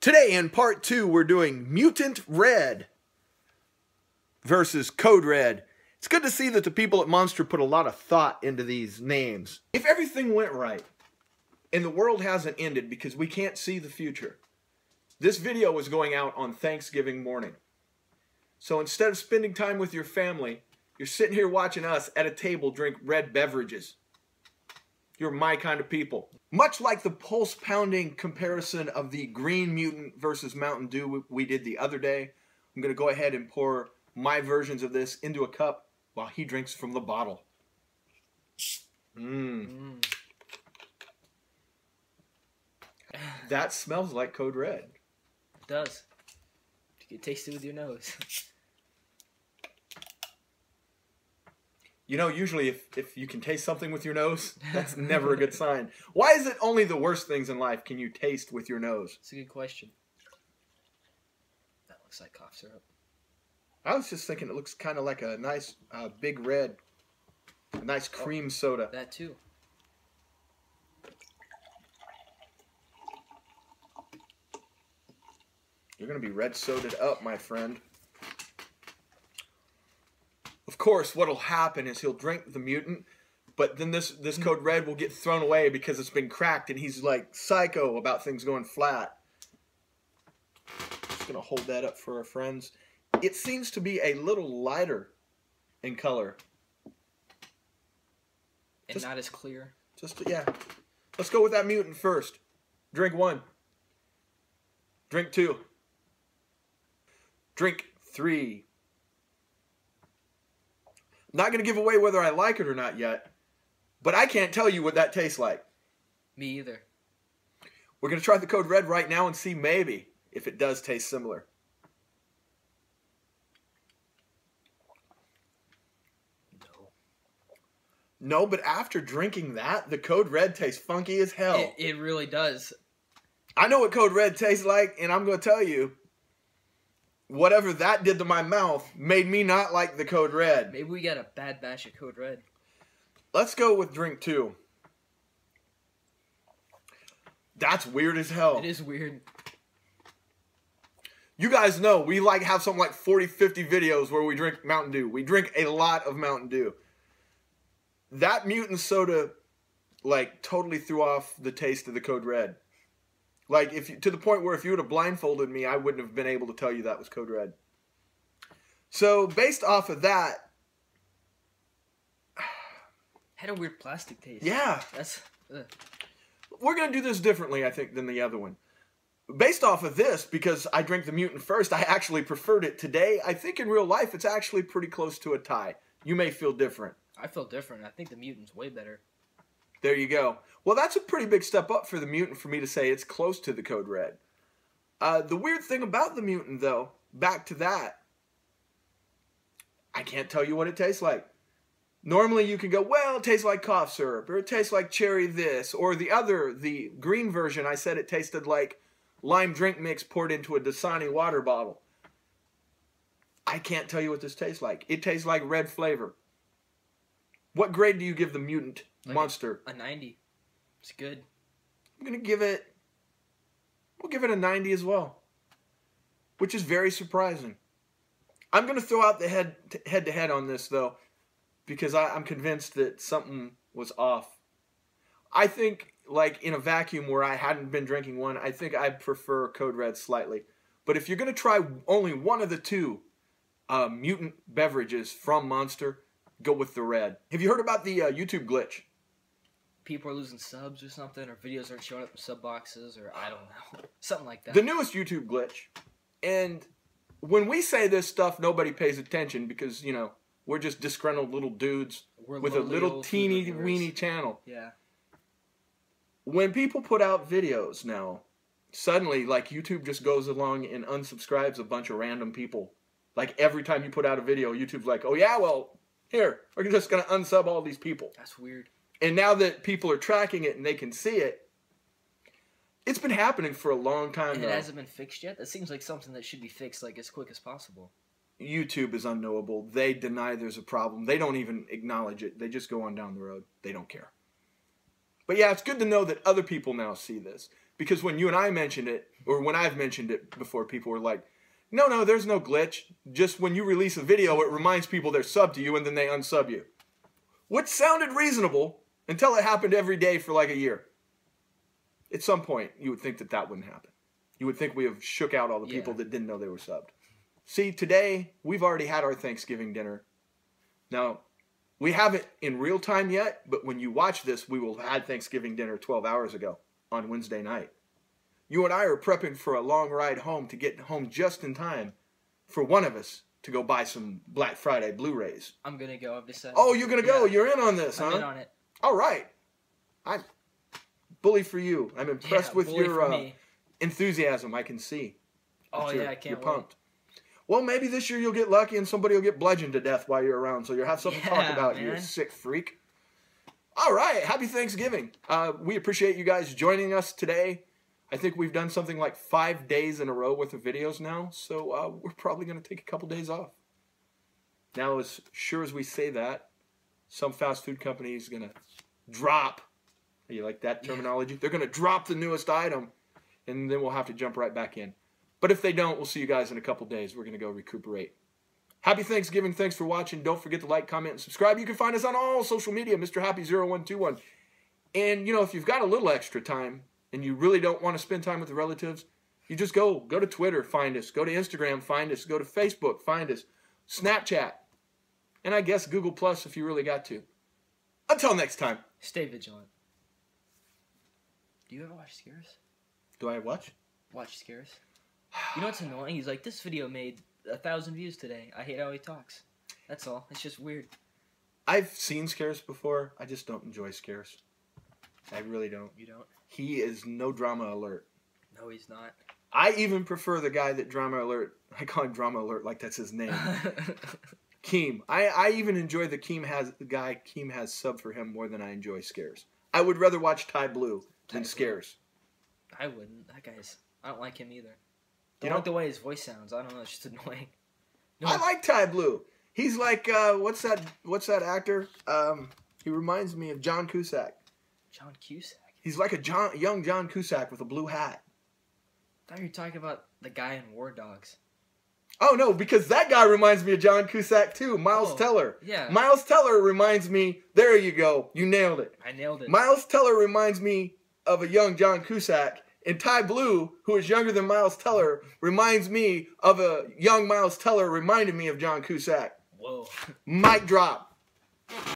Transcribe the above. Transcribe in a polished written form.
Today in part 2, we're doing Mutant Red versus Code Red. It's good to see that the people at Monster put a lot of thought into these names. If everything went right, and the world hasn't ended because we can't see the future, this video is going out on Thanksgiving morning. So instead of spending time with your family, you're sitting here watching us at a table drink red beverages. You're my kind of people. Much like the pulse-pounding comparison of the Green Mutant versus Mountain Dew we did the other day, I'm going to go ahead and pour my versions of this into a cup while he drinks from the bottle. That smells like Code Red. It does. You can taste it with your nose. You know, usually if you can taste something with your nose, that's never a good sign. Why is it only the worst things in life can you taste with your nose? It's a good question. That looks like cough syrup. I was just thinking it looks kind of like a nice big red, a nice cream soda. That too. You're going to be red soda'd up, my friend. Of course, what'll happen is he'll drink the mutant, but then this Code Red will get thrown away because it's been cracked, and he's like psycho about things going flat. Just going to hold that up for our friends. It seems to be a little lighter in color. And not as clear. Yeah. Let's go with that mutant first. Drink 1. Drink 2. Drink 3. Not going to give away whether I like it or not yet, but I can't tell you what that tastes like. Me either. We're going to try the Code Red right now and see maybe if it does taste similar. No, but after drinking that, the Code Red tastes funky as hell. It really does. I know what Code Red tastes like, and I'm going to tell you, whatever that did to my mouth made me not like the Code Red. Maybe we got a bad batch of Code Red. Let's go with drink 2. That's weird as hell. It is weird. You guys know we have something like 40, 50 videos where we drink Mountain Dew. We drink a lot of Mountain Dew. That mutant soda, totally threw off the taste of the Code Red. To the point where if you would have blindfolded me, I wouldn't have been able to tell you that was Code Red. So, based off of that... Had a weird plastic taste. Yeah. That's... We're going to do this differently, I think, than the other one. Based off of this, because I drank the mutant first, I actually preferred it today. I think in real life, it's actually pretty close to a tie. You may feel different. I feel different. I think the mutant's way better. There you go. Well, that's a pretty big step up for the mutant for me to say it's close to the Code Red. The weird thing about the mutant, though, back to that, I can't tell you what it tastes like. Normally you can go, well, it tastes like cough syrup, or it tastes like cherry this, or the green version, I said it tasted like lime drink mix poured into a Dasani water bottle. I can't tell you what this tastes like. It tastes like red flavor. What grade do you give the mutant Monster? A 90. It's good. I'm going to give it... We'll give it a 90 as well. Which is very surprising. I'm going to throw out the head-to-head on this, though. Because I'm convinced that something was off. I think, in a vacuum where I hadn't been drinking one, I think I prefer Code Red slightly. But if you're going to try only one of the two mutant beverages from Monster, go with the red. Have you heard about the YouTube glitch? People are losing subs or something, or videos aren't showing up in sub boxes, or I don't know. Something like that. The newest YouTube glitch. And when we say this stuff, nobody pays attention because, we're just disgruntled little dudes with a little teeny weeny channel. Yeah. When people put out videos now, suddenly, YouTube just goes along and unsubscribes a bunch of random people. Every time you put out a video, YouTube's like, oh yeah, well... Here, we're just going to unsub all these people. That's weird. And now that people are tracking it and they can see it, it's been happening for a long time And now. it hasn't been fixed yet? That seems like something that should be fixed as quick as possible. YouTube is unknowable. They deny there's a problem. They don't even acknowledge it. They just go on down the road. They don't care. But yeah, it's good to know that other people now see this. Because when you and I mentioned it, or when I've mentioned it before, people were like, no, there's no glitch. Just when you release a video, it reminds people they're subbed to you, and then they unsub you. Which sounded reasonable until it happened every day for like a year. At some point, you would think that that wouldn't happen. You would think we have shook out all the people that didn't know they were subbed. See, today, we've already had our Thanksgiving dinner. Now, we haven't in real time yet, but when you watch this, we will have had Thanksgiving dinner 12 hours ago on Wednesday night. You and I are prepping for a long ride home to get home just in time for one of us to go buy some Black Friday Blu-rays. I'm going to go. I've decided. Oh, you're going to go? You're in on this, huh? I'm in on it. All right. I'm bully for you. I'm impressed with your enthusiasm, I can see. Oh, yeah, I can't wait. Pumped. Well, maybe this year you'll get lucky and somebody will get bludgeoned to death while you're around, so you'll have something to talk about, man. You sick freak. All right, happy Thanksgiving. We appreciate you guys joining us today. I think we've done something like 5 days in a row worth of videos now, so we're probably going to take a couple days off. Now, as sure as we say that, some fast food company is going to drop, you like that terminology? They're going to drop the newest item, and then we'll have to jump right back in. But if they don't, we'll see you guys in a couple days. We're going to go recuperate. Happy Thanksgiving. Thanks for watching. Don't forget to like, comment, and subscribe. You can find us on all social media, Mr. Happy0121. And, you know, if you've got a little extra time and you really don't want to spend time with the relatives, you just go to Twitter, find us. Go to Instagram, find us. Go to Facebook, find us. Snapchat. And I guess Google Plus if you really got to. Until next time. Stay vigilant. Do you ever watch Scares? Do I watch? Watch Scares. You know what's annoying? He's like, this video made 1,000 views today. I hate how he talks. That's all. It's just weird. I've seen Scares before. I just don't enjoy Scares. I really don't. You don't? He is no drama alert. No, he's not. I even prefer the guy that drama alert. I call him drama alert like that's his name. Keem. I even enjoy the guy Keem has sub for him more than I enjoy Scares. I would rather watch Ty Blue than Scares. I wouldn't. That guy's... I don't like him either. I don't like the way his voice sounds. I don't know. It's just annoying. No. I like Ty Blue. He's like, what's that actor? He reminds me of John Cusack. John Cusack? He's like a young John Cusack with a blue hat. I thought you were talking about the guy in War Dogs. Oh, no, because that guy reminds me of John Cusack, too. Miles Teller. Yeah. Miles Teller reminds me... There you go. You nailed it. I nailed it. Miles Teller reminds me of a young John Cusack. And Ty Blue, who is younger than Miles Teller, reminds me of a young Miles Teller reminded me of John Cusack. Whoa. Mic drop.